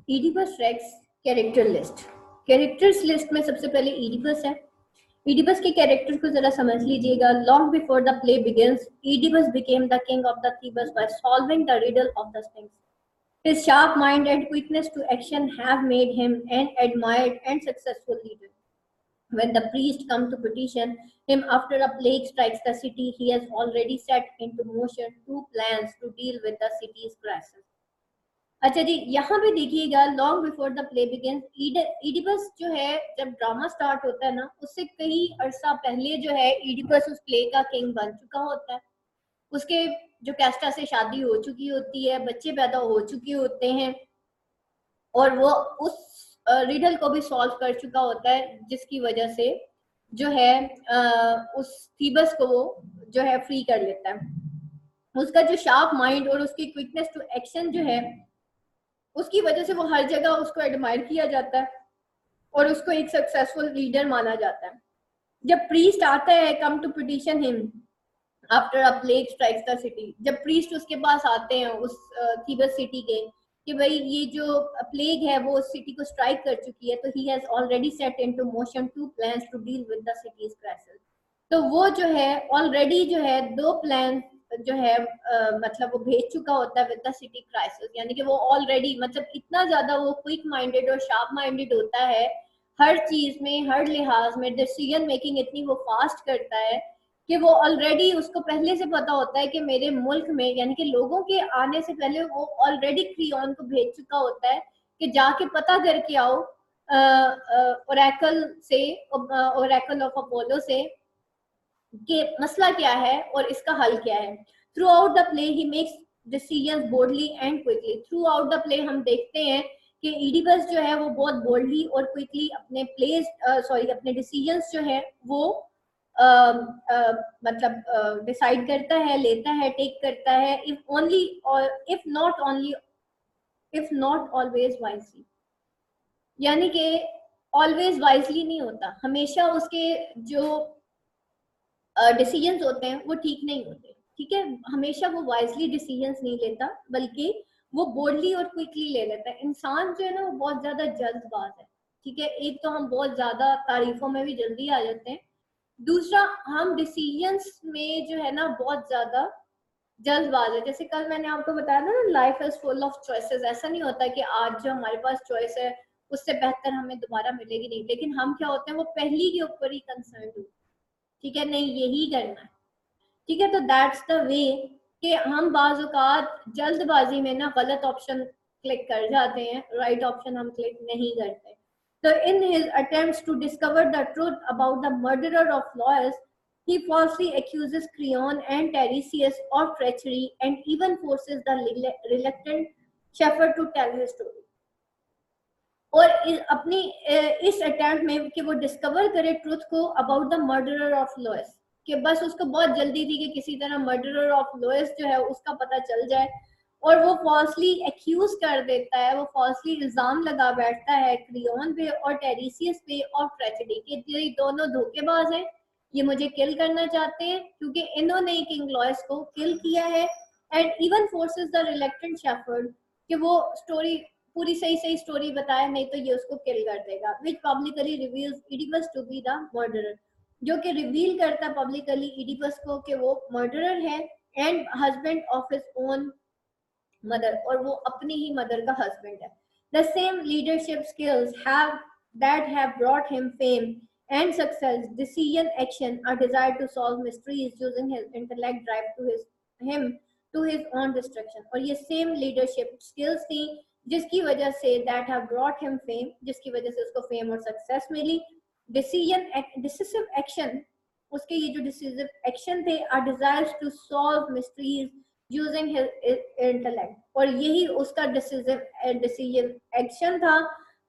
Oedipus Rex character list. Characters list में सबसे पहले ईडिपस है। ईडिपस के कैरेक्टर को जरा समझ लीजिएगा। Long before the play begins, Oedipus became the king of the Thebes by solving the riddle of the Sphinx. His sharp mind and quickness to action have made him an admired and successful leader. When the priest come to petition him after a plague strikes the city, he has already set into motion two plans to deal with the city's crisis. अच्छा जी, यहाँ पे देखिएगा long before the play begins, Oedipus जो है जब drama start होता है ना, उससे कई अरसा पहले जो है ईडिपस उस प्ले का किंग बन चुका होता है। उसके जो कैस्टा से शादी हो चुकी होती है, बच्चे पैदा हो चुके होते हैं और वो उस रिडल को भी सॉल्व कर चुका होता है, जिसकी वजह से जो है उस थीबस को वो जो है फ्री कर लेता है। उसका जो शार्प माइंड और उसकी क्विकनेस टू एक्शन जो है, उसकी वजह से वो हर जगह उसको एडमायर किया जाता है और उसको एक सक्सेसफुल लीडर माना जाता है। जब प्रीस्ट आता है come to petition him after a plague strikes the city, जब प्रीस्ट उसके पास आते हैं उस थीबस सिटी के कि भाई ये जो प्लेग है वो सिटी को स्ट्राइक कर चुकी है, तो he has already set into motion two plans to deal with the city's crisis. तो वो जो है ऑलरेडी जो है दो प्लान जो है मतलब वो भेज चुका होता है विद द सिटी क्राइसिस, यानी कि वो ऑलरेडी मतलब इतना ज्यादा वो क्विक माइंडेड और शार्प माइंडेड होता है, हर चीज में हर लिहाज में डिसीजन मेकिंग इतनी वो फास्ट करता है कि वो ऑलरेडी उसको पहले से पता होता है कि मेरे मुल्क में यानी कि लोगों के आने से पहले वो ऑलरेडी क्रियोन को भेज चुका होता है कि जाके पता करके आओ ओरेकल से, ओरेकल ऑफ अपोलो से कि मसला क्या है और इसका हल क्या है। Through out the play he makes decisions boldly and quickly. Through out the play हम देखते हैं कि ईडिपस जो है वो बहुत बोल्डली और क्विकली अपने अपने डिसीजंस जो है वो मतलब डिसाइड करता है, लेता है, टेक करता है, इफ ओनली और इफ नॉट ऑलवेज वाइजली, यानी कि ऑलवेज वाइजली नहीं होता, हमेशा उसके जो डिसीजंस होते हैं वो ठीक नहीं होते। ठीक है, हमेशा वो वाइजली डिसीजंस नहीं लेता बल्कि वो बोल्डली और क्विकली ले लेता है। इंसान जो है ना वो बहुत ज्यादा जल्दबाज है। ठीक है, एक तो हम बहुत ज्यादा तारीफों में भी जल्दी आ जाते हैं, दूसरा हम डिसीजंस में जो है ना बहुत ज्यादा जल्दबाज है। जैसे कल मैंने आपको बताया था ना, life is full of choices. ऐसा नहीं होता कि आज जो हमारे पास चॉइस है उससे बेहतर हमें दोबारा मिलेगी नहीं, लेकिन हम क्या होते हैं वो पहली के ऊपर ही कंसर्न होते हैं। ठीक है, नहीं यही करना है। ठीक है, तो दैट्स द वे कि हम बाज़ औक़ात जल्दबाजी में ना गलत ऑप्शन क्लिक कर जाते हैं, राइट ऑप्शन हम क्लिक नहीं करते। तो in his attempts to discover the truth about the murderer of Laius, he falsely accuses Creon and Tiresias of treachery and even forces the reluctant shepherd to tell his story. और अपनी इस attempt में कि वो discover करे truth को about the murderer of Laius, कि बस उसको बहुत जल्दी थी कि किसी तरह मर्डरर ऑफ लोएस जो है उसका पता चल जाए, और वो फॉल्सली एक्यूज कर देता है, वो फॉल्सली इल्जाम लगा बैठता है क्रियोन पे और टेरिसियस पे और ट्रेजेडी के, ये दोनों धोखेबाज हैं, ये मुझे किल करना चाहते हैं क्योंकि इन्होंने किंग लॉयस को किल किया है। And even forces the reluctant shepherd कि वो स्टोरी पूरी सही स्टोरी बताए, नहीं तो ये उसको किल कर देगा। Which publicly reveals Oedipus to be the murderer, जो कि रिवील करता पब्लिकली इडिपस को कि वो मर्डरर है and husband of his own mother, और वो अपनी ही मदर का हस्बैंड है। The same leadership skills have brought him fame and success, decision, action, a desire to solve mysteries using his intellect drive him to his own destruction। और ये same leadership skills थी जिसकी वजह से that have brought him fame, जिसकी वजह से उसको फेम और सक्सेस मिली। डिसिसिव एक्शन, उसके ये जो डिसिसिव एक्शन थे, a desire to solve mysteries using his intellect, और यही उसका डिसीजन एक्शन था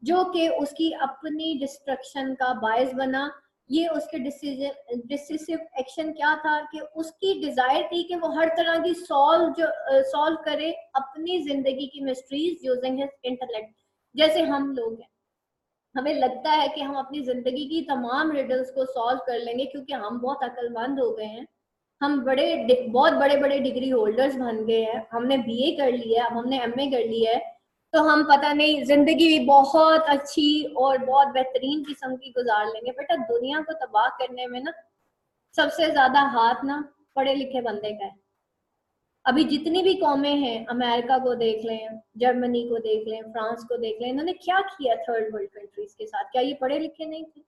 जो कि उसकी अपनी डिस्ट्रक्शन का बायस बना। ये उसके डिसिसिव एक्शन क्या था कि उसकी डिजायर थी कि वो हर तरह की सॉल्व करे अपनी जिंदगी की मिस्ट्रीज यूजिंग हिज इंटेलेक्ट। जैसे हम लोग हैं, हमें लगता है कि हम अपनी जिंदगी की तमाम रिडल्स को सॉल्व कर लेंगे क्योंकि हम बहुत अक्लमंद हो गए हैं, हम बहुत बड़े डिग्री होल्डर्स बन गए हैं, हमने बीए कर लिया है, अब हमने एमए कर लिया है, तो हम पता नहीं जिंदगी भी बहुत अच्छी और बहुत बेहतरीन किस्म की गुजार लेंगे। बेटा दुनिया को तबाह करने में ना सबसे ज्यादा हाथ ना पढ़े लिखे बंदे का है। अभी जितनी भी कौमें हैं, अमेरिका को देख लें, जर्मनी को देख लें, फ्रांस को देख लें, इन्होंने क्या किया थर्ड वर्ल्ड कंट्रीज के साथ? क्या ये पढ़े लिखे नहीं थे?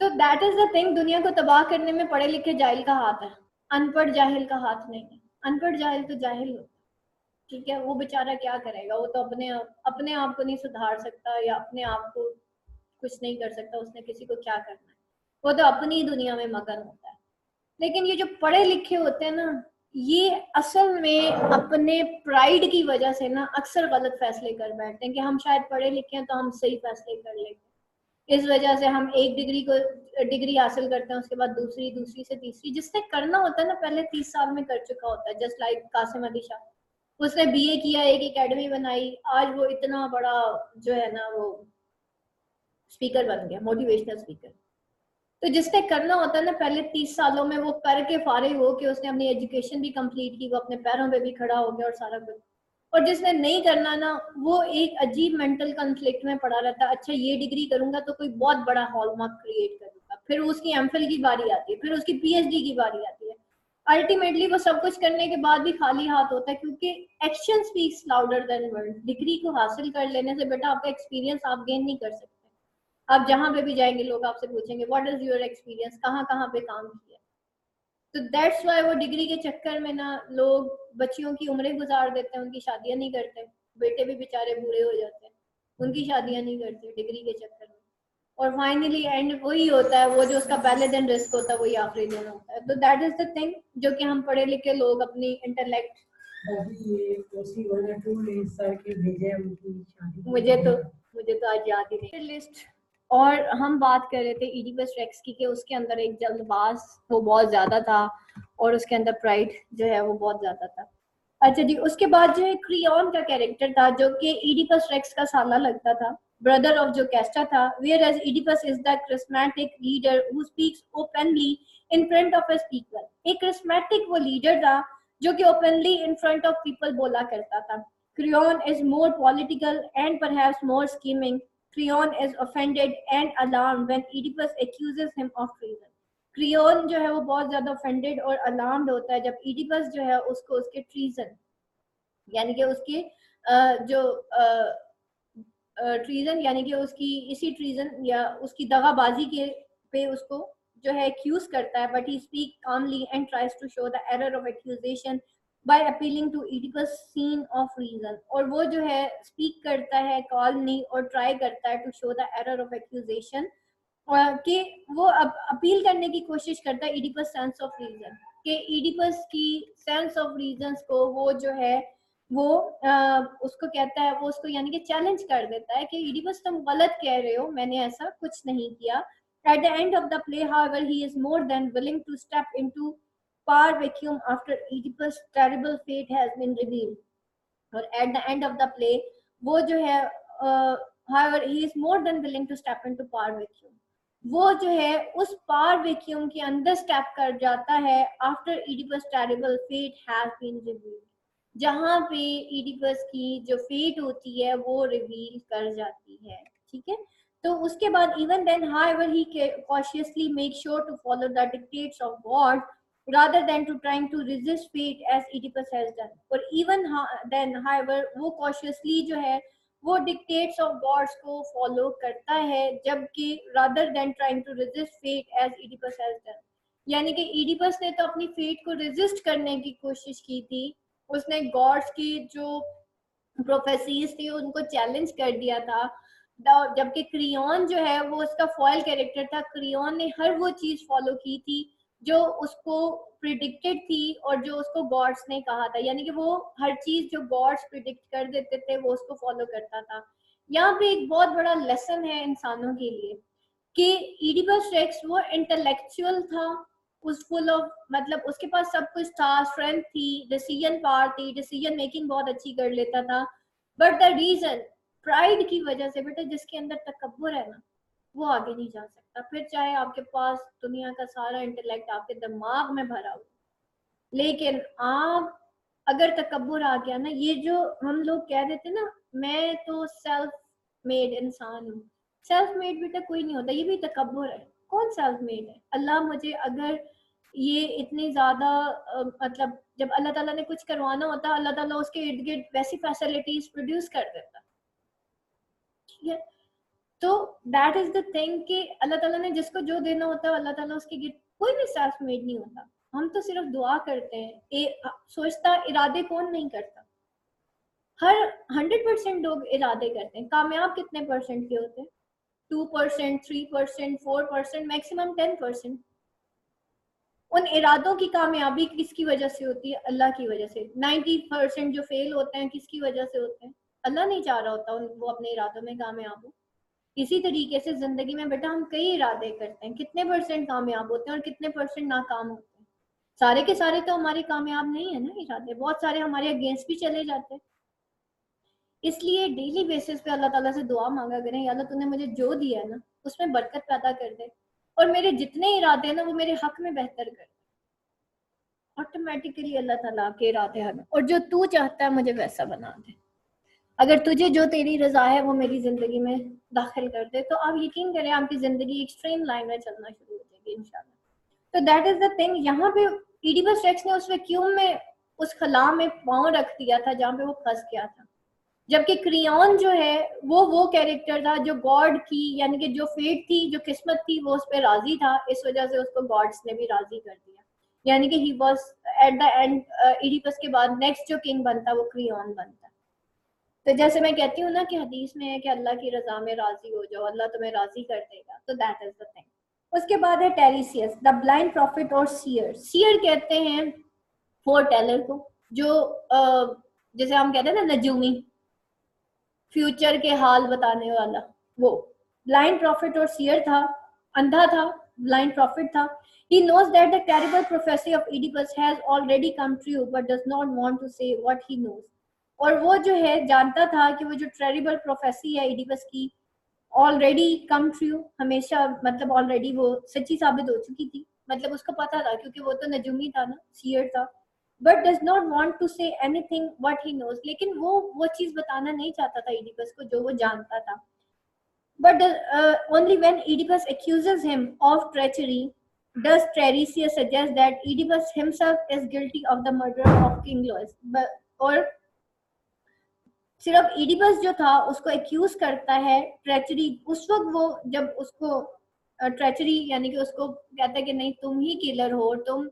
तो दैट इज द थिंग, दुनिया को तबाह करने में पढ़े लिखे जाहिल का हाथ है, अनपढ़ जाहिल का हाथ नहीं है। अनपढ़ जाहिल तो जाहिल हो, ठीक है, वो बेचारा क्या करेगा? वो तो अपने आप को नहीं सुधार सकता या अपने आप को कुछ नहीं कर सकता, उसने किसी को क्या करना है, वो तो अपनी दुनिया में मगन होता है। लेकिन ये जो पढ़े लिखे होते हैं ना, ये असल में अपने प्राइड की वजह से ना अक्सर गलत फैसले कर बैठते हैं कि हम शायद पढ़े लिखे हैं तो हम सही फैसले कर लेंगे। इस वजह से हम एक डिग्री हासिल करते हैं, उसके बाद दूसरी, दूसरी से तीसरी। जिसने करना होता है ना पहले 30 साल में कर चुका होता है। जस्ट लाइक कासिम अली शाह, उसने बीए किया, एक एकेडमी बनाई, आज वो इतना बड़ा जो है ना वो स्पीकर बन गया, मोटिवेशनल स्पीकर। तो जिसने करना होता है ना पहले 30 सालों में वो करके फारिग हो कि उसने अपनी एजुकेशन भी कंप्लीट की, वो अपने पैरों पे भी खड़ा हो गया और सारा कुछ। और जिसने नहीं करना ना, वो एक अजीब मेंटल कॉन्फ्लिक्ट में पड़ा रहता है। अच्छा ये डिग्री करूंगा तो कोई बहुत बड़ा हॉलमार्क क्रिएट करूंगा, फिर उसकी एमफिल की बारी आती है, फिर उसकी पीएचडी की बारी आती है। अल्टीमेटली वो सब कुछ करने के बाद भी खाली हाथ होता है, क्योंकि action speaks louder than word. Degree को हासिल कर लेने से बेटा आपका एक्सपीरियंस आप गेन नहीं कर सकते। आप जहां पे भी जाएंगे लोग आपसे पूछेंगे व्हाट इज योर एक्सपीरियंस, कहाँ कहाँ पे काम किया। तो दैट्स वाई वो डिग्री के चक्कर में ना लोग बच्चियों की उम्रें गुजार देते हैं, उनकी शादियां नहीं करते। बेटे भी बेचारे बूढ़े हो जाते हैं, उनकी शादियां नहीं करते डिग्री के चक्कर में। और फाइनली एंड वही होता है, वो जो उसका पहले दिन रिस्क होता है वही आखिरी दिन होता है। तो दैट इज द थिंग जो कि हम पढ़े लिखे लोग अपनी इंटेलेक्ट। मुझे तो आज याद ही नहीं लिस्ट। और हम बात कर रहे थे इडिपस रेक्स की कि उसके अंदर एक जल्दबाज वो बहुत ज्यादा था और उसके अंदर प्राइड जो है वो बहुत ज्यादा था। अच्छा जी, उसके बाद जो है क्रियोन का कैरेक्टर था जो कि इडिपस रेक्स का साला लगता था, ब्रदर ऑफ जोकेस्टा था। whereas Oedipus is the charismatic leader who speaks openly in front of his people। एक charismatic वो लीडर था जो कि openly in front of people बोला करता था। Creon is more political and perhaps more scheming। Creon is offended and alarmed when Oedipus accuses him of treason। Crayon जो है वो बहुत ज्यादा ऑफेंडेड और अलार्म्ड होता है जब इडिपस जो है उसको उसके ट्रीजन, यानी कि उसकी जो ट्रीजन यानी कि उसकी इसी ट्रीजन या उसकी दगाबाजी के पे उसको जो है एक्यूज करता है। But he speak calmly and tries to show the error of accusation by appealing to Oedipus sense of reason. और वो जो है स्पीक करता है कॉलनी और ट्राई करता है to show the error of accusation, कि वो अपील करने की कोशिश करता है इडिपस सेंस ऑफ रीजन, कि इडिपस की सेंस ऑफ रीजंस को वो जो है वो उसको कहता है, वो उसको यानी कि चैलेंज कर देता है कि इडिपस तुम गलत कह रहे हो, मैंने ऐसा कुछ नहीं किया। At the end of the play, however, he is more than willing to step into power vacuum after Oedipus' terrible fate has been revealed। और at the end of the play, वो जो है however, he is more than willing to step into power vacuum। वो जो है उस पार vacuum के अंदर स्टेप कर जाता है after Oedipus terrible fate has been revealed, जहां पे इडिपस की जो फेट होती है वो रिवील कर जाती है। ठीक है, तो उसके बाद even then however he cautiously make sure to follow the dictates of God rather than to trying to resist fate as Oedipus has done। और even then however वो cautiously जो है वो डिक्टेट्स ऑफ गॉड्स को follow करता है, जबकि rather than trying to resist fate as Oedipus has done. यानी कि इडिपस ने तो अपनी फेट को रेजिस्ट करने की कोशिश की थी, उसने गॉड्स की जो प्रोफेसीज थी उनको चैलेंज कर दिया था, जबकि क्रियोन जो है वो उसका फॉयल कैरेक्टर था। क्रियोन ने हर वो चीज फॉलो की थी जो उसको प्रिडिक्टेड थी और जो उसको गॉड्स ने कहा था, यानी कि वो हर चीज जो गॉड्स प्रिडिक्ट कर देते थे वो उसको फॉलो करता था। यहाँ पे एक बहुत बड़ा लेसन है इंसानों के लिए कि इडिपस रेक्स वो इंटेलेक्चुअल था, उस फुल ऑफ मतलब उसके पास सब कुछ था, स्ट्रेंथ थी, डिसीजन पावर थी, डिसीजन मेकिंग बहुत अच्छी कर लेता था। बट द रीजन प्राइड की वजह से, बेटा जिसके अंदर तकब्बुर है ना वो आगे नहीं जा सकता, फिर चाहे आपके पास दुनिया का सारा इंटेलेक्ट आपके दिमाग में भरा हो, लेकिन आप अगर तकब्बुर आ गया ना, ये जो हम लोग कह देते ना मैं तो सेल्फ मेड इंसान हूँ, सेल्फ मेड बेटा कोई नहीं होता, ये भी तकब्बुर है। कौन सेल्फ मेड है? अल्लाह मुझे अगर ये इतनी ज्यादा मतलब जब अल्लाह ताला ने कुछ करवाना होता अल्लाह ताला उसके इर्द गिर्द वैसी फैसिलिटीज प्रोड्यूस कर देता, ठीक है। तो दैट इज द थिंग कि अल्लाह ताला ने जिसको जो देना होता है अल्लाह ताला उसके गिफ्ट, कोई भी सेल्फ मेड नहीं होता। हम तो सिर्फ दुआ करते हैं। सोचता इरादे कौन नहीं करता? हर 100% लोग इरादे करते हैं। कामयाब कितने परसेंट के होते हैं? 2%, 3%, 4%, मैक्सिमम 10%। उन इरादों की कामयाबी किसकी वजह से होती है? अल्लाह की वजह से। 90% जो फेल होते हैं किसकी वजह से होते हैं? अल्लाह नहीं चाह रहा होता वो अपने इरादों में कामयाब हो। इसी तरीके से जिंदगी में बेटा हम कई इरादे करते हैं, कितने परसेंट कामयाब होते हैं और कितने परसेंट नाकाम होते हैं? सारे के सारे तो हमारे कामयाब नहीं है ना इरादे, बहुत सारे हमारे अगेंस्ट भी चले जाते हैं। इसलिए डेली बेसिस पे अल्लाह ताला से दुआ मांगा करें, या अल्लाह तूने मुझे जो दिया है ना उसमें बरकत पैदा कर दे और मेरे जितने इरादे हैं ना वो मेरे हक में बेहतर कर। ऑटोमेटिकली अल्लाह ताला के इरादे हमें और जो तू चाहता है मुझे वैसा बना दे। अगर तुझे जो तेरी रजा है वो मेरी जिंदगी में दाखिल कर दे तो आप यकीन करें आपकी जिंदगी एक स्ट्रीम लाइन में चलना शुरू हो जाएगी इंशाल्लाह। तो दैट इज द थिंग। यहाँ पे ईडीपस रेक्स ने उस वैक्यूम में उस खला में पांव रख दिया था जहाँ पे वो फंस गया था, जबकि क्रियॉन जो है वो कैरेक्टर था जो गॉड की यानी कि जो फेट थी जो किस्मत थी वो उस पर राजी था, इस वजह से उसको गॉड्स ने भी राजी कर दिया। यानी कि he was at the end Oedipus के बाद नेक्स्ट जो किंग बनता वो क्रियॉन बनता। तो जैसे मैं कहती हूँ ना कि हदीस में है कि अल्लाह की रजा में राजी हो जाओ, अल्लाह तुम्हें राजी कर देगा, तो दैट इज द थिंग। उसके बाद है टेरिसियस द ब्लाइंड प्रॉफिट और सीयर। सीयर कहते हैं फोर टेलर को, जो जैसे हम कहते हैं ना नजूमी, फ्यूचर के हाल बताने वाला, वो ब्लाइंड प्रॉफिट और सीयर था, अंधा था, ब्लाइंड प्रॉफिट था। He knows that the terrible prophecy of Oedipus has already come true, but does not want to say what he knows. और वो जो है जानता था कि वो जो टेरिबल प्रोफेसी है इडिपस की ऑलरेडी कम ट्रू, हमेशा मतलब ऑलरेडी वो सच्ची साबित हो चुकी थी, मतलब उसको पता था क्योंकि वो तो नजूमी था ना, सीयर था। But does not want to say anything what he knows, लेकिन वो चीज बताना नहीं चाहता था इडिपस को जो वो जानता था। But only when Oedipus accuses him of treachery does Tiresias suggest that Oedipus himself is guilty of the murder of King Louis. और सिर्फ इडिपस जो था उसको एक्यूज करता है ट्रेचरी, उस वक्त वो जब उसको ट्रेचरी यानी कि उसको कहता है कि नहीं तुम ही किलर हो, तुम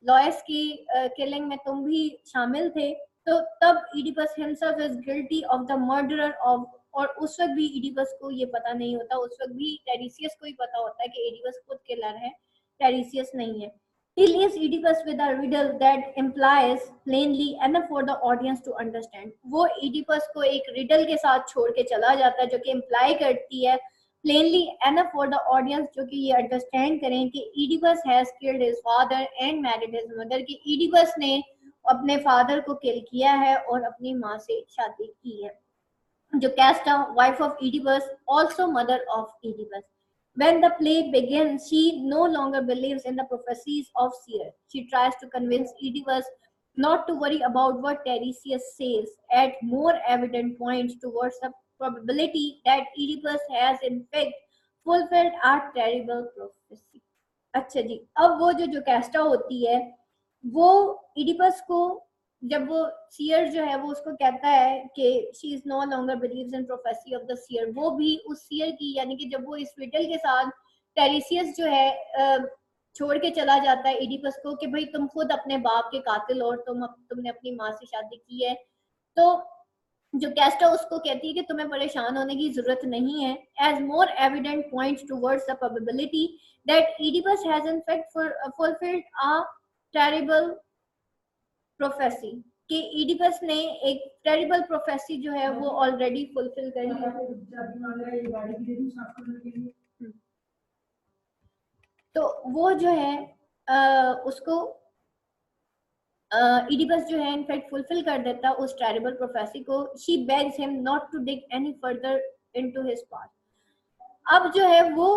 लॉयस की किलिंग में तुम भी शामिल थे, तो तब Oedipus himself is guilty of the murderer of. और उस वक्त भी इडिपस को ये पता नहीं होता, उस वक्त भी टेरिसियस को ही पता होता है कि इडिपस खुद किलर है, टेरिसियस नहीं है। He leaves Oedipus with a riddle that implies plainly enough for the audience to understand. वो Oedipus को एक riddle के साथ छोड़ के चला जाता है जो कि imply करती है plainly enough for the audience, जो कि ये understand करें कि Oedipus has killed his father and married his mother, कि Oedipus ने अपने father को kill किया है और अपनी माँ से शादी की है। जो Casta, wife of Oedipus, also mother of Oedipus. When the play begins, she no longer believes in the prophecies of seer. She tries to convince Oedipus not to worry about what Tiresias says, at more evident points towards the probability that Oedipus has in fact fulfilled a terrible prophecy. अच्छा जी, अब वो जो casta होती है वो Oedipus को, जब वो सीयर जो है वो उसको कहता है कि she is no longer believes in prophecy of the seer, वो भी उस सीयर की यानी कि जब वो इस रिडल के साथ टेरिसियस जो है छोड़ के चला जाता है इडिपस को कि भाई तुम खुद अपने बाप के कातिल और तुमने अपनी माँ से शादी की है, तो जो कैस्टा उसको कहती है कि तुम्हें परेशान होने की जरूरत नहीं है, as more evident points towards the probability that Oedipus has in fact fulfilled a terrible prophecy, कि इडिपस ने एक टेरिबल प्रोफेसी जो है वो ऑलरेडी फुलफिल कर लिया। तो वो जो है उसको इडिपस जो है इनफैक्ट फुलफिल कर देता उस टेरिबल प्रोफेसी को। She begs him not to dig any further into his past. अब जो है वो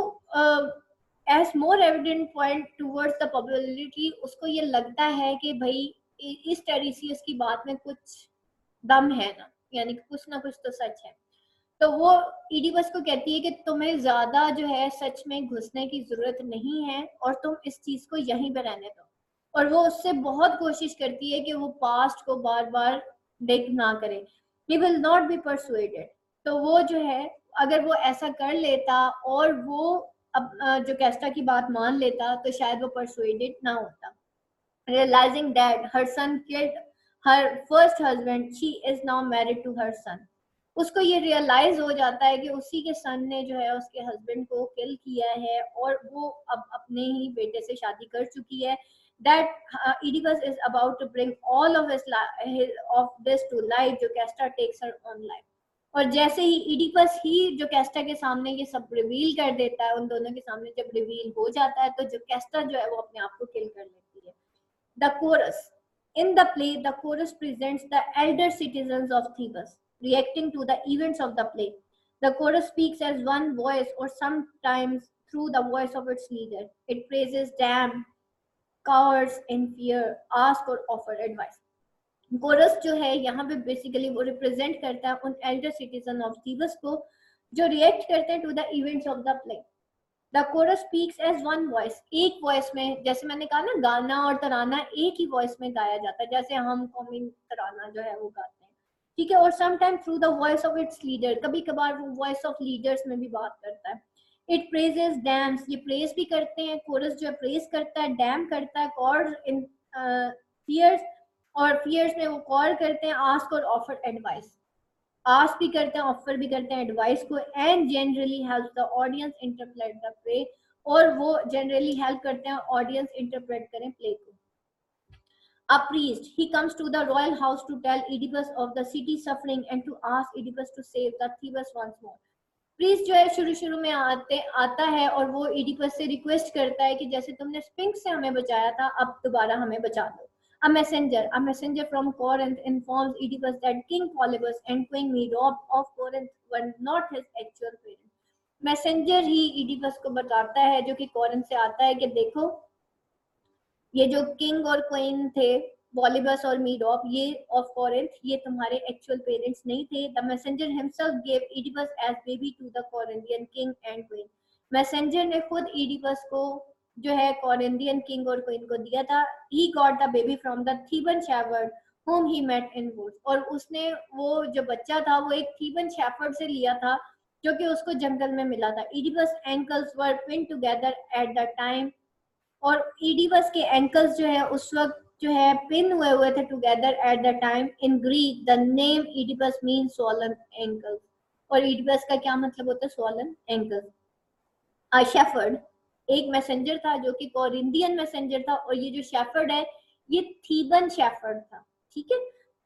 as more evident point towards the probability, उसको ये लगता है कि भाई इस टेरिसियस की बात में कुछ दम है ना, यानी कुछ ना कुछ तो सच है। तो वो ईडिपस को कहती है कि तुम्हें ज्यादा जो है सच में घुसने की जरूरत नहीं है और तुम इस चीज को यहीं पे रहने दो। और वो उससे बहुत कोशिश करती है कि वो पास्ट को बार बार डिग ना करे। He will not be persuaded. तो वो जो है, अगर वो ऐसा कर लेता और वो अब जो कैस्टा की बात मान लेता तो शायद वो परसुएडेड ना होता। Realizing that her son killed her first husband, she is now married to her son. उसको ये रियलाइज हो जाता है कि उसी के सन ने जो है उसके हस्बैंड को किल किया है और वो अब अपने ही बेटे से शादी कर चुकी है। That Oedipus is about to bring all of of this to light, जो casta takes her own life। और जैसे ही इडिपस ही जो कैस्टा के सामने ये सब रिवील कर देता है, उन दोनों के सामने जब रिवील हो जाता है तो जो कैस्टा जो है वो अपने आप को किल कर लेती है। The chorus. In the play, the chorus presents the elder citizens of Thebes, reacting to the events of the play. The chorus speaks as one voice or sometimes through the voice of its leader. It praises damn, cowards in fear, ask or offer advice. Chorus जो है यहाँ पे basically वो represent करता है उन Elder citizen of थीबस को जो रिएक्ट करते हैं to the events of the play. The chorus speaks as one voice, एक वॉइस में, जैसे मैंने कहा ना गाना और तराना एक ही वॉइस में गाया जाता है, जैसे हम कौमी तराना जो है वो गाते हैं, ठीक है। और sometime through the voice of its leader, कभी कभार वो वॉइस ऑफ लीडर्स में भी बात करता है। इट प्रेजेस डैम्स, ये प्रेज भी करते हैं, कोरस जो है प्रेज करता है, डैम करता है, कॉर्ड इन फियर्स, और फियर्स में वो कॉल करते हैं, आस्क और ऑफर एडवाइस, आस्क भी करते हैं, ऑफर भी करते हैं एडवाइस को, and generally help the audience interpret the play, और वो जनरली हेल्प करते हैं ऑडियंस इंटरप्रेट करें प्ले को। A priest, he comes to the royal house to tell Oedipus of the city suffering and to ask Oedipus to save the Thebes once more. Priest जो है शुरू शुरू में आता है और वो इडिपस से रिक्वेस्ट करता है कि जैसे तुमने स्पिंक्स से हमें बचाया था, अब दोबारा हमें बचा दो। A messenger from Corinth informs Oedipus that King Polybus and Queen Merope of Corinth were not his actual parents. Messenger he Oedipus को बताता है जो कि कॉरिंथ से आता है कि देखो ये जो किंग और क्वीन थे पॉलीबस और मीरोप, ये ऑफ कॉरिंथ, ये तुम्हारे एक्चुअल पेरेंट्स नहीं थे। The messenger himself gave Oedipus as baby to the Corinthian king and queen. Messenger ने खुद इडिपस को जो है कॉरिंथियन किंग और क्वीन को दिया था। He got the baby from the Theban shepherd whom he met in woods, और उसने वो जो बच्चा था वो एक थीबन शेफर्ड से लिया था जो कि उसको जंगल में मिला था। Oedipus ankles were pin together at the time, और इडिपस के एंकल्स जो है उस वक्त जो है पिन हुए थे together at the time. In Greek the name Oedipus mean swollen ankles, और इडिपस का क्या मतलब होता है? Swollen ankles. अ शेफर्ड एक मैसेंजर था जो कि कोरिंथियन मैसेंजर था, और ये जो शेफर्ड है ये थीबन शेफर्ड था, ठीक है।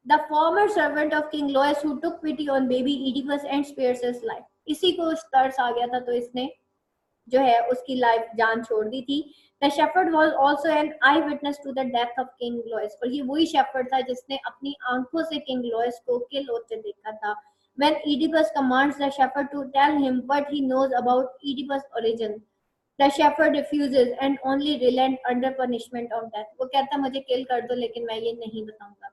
The former servant of king Laius who took pity on baby Oedipus and spares his life, इसी को तरस आ गया था तो इसने जो है उसकी लाइफ जान छोड़ दी थी। The shepherd was also an eyewitness to the death of King Lois, और ये वही shepherd था जिसने अपनी आंखों से King Lois को किल होते देखा था। When Oedipus commands the shepherd to tell him what he knows about Oedipus' origin, the shepherd refuses and only relent under punishment of death. वो कहता मुझे किल कर दो लेकिन मैं ये नहीं बताऊंगा।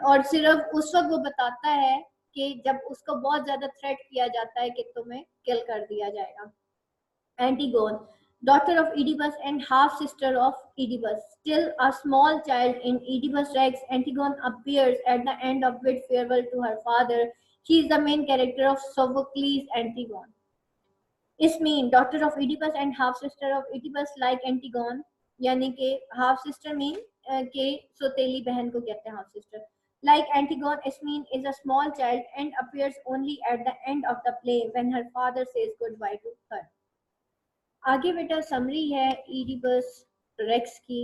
और सिर्फ उस वक्त वो बताता है कि जब उसको बहुत ज्यादा थ्रेट किया जाता है कि तुम्हें किल कर दिया जाएगा। Antigone, daughter of Oedipus and half sister of Oedipus, still a small child in Oedipus' rags, Antigone appears at the end of bid farewell to her father. She is the main character of Sophocles' Antigone. Ismene, daughter of Oedipus and half sister of Oedipus, like Antigone, यानी कि half sister mean के सौतेली बहन को कहते हैं half sister. Like Antigone, Ismene is a small child and appears only at the end of the play when her father says goodbye to her. आगे बेटा समरी है ईडिपस रेक्स की।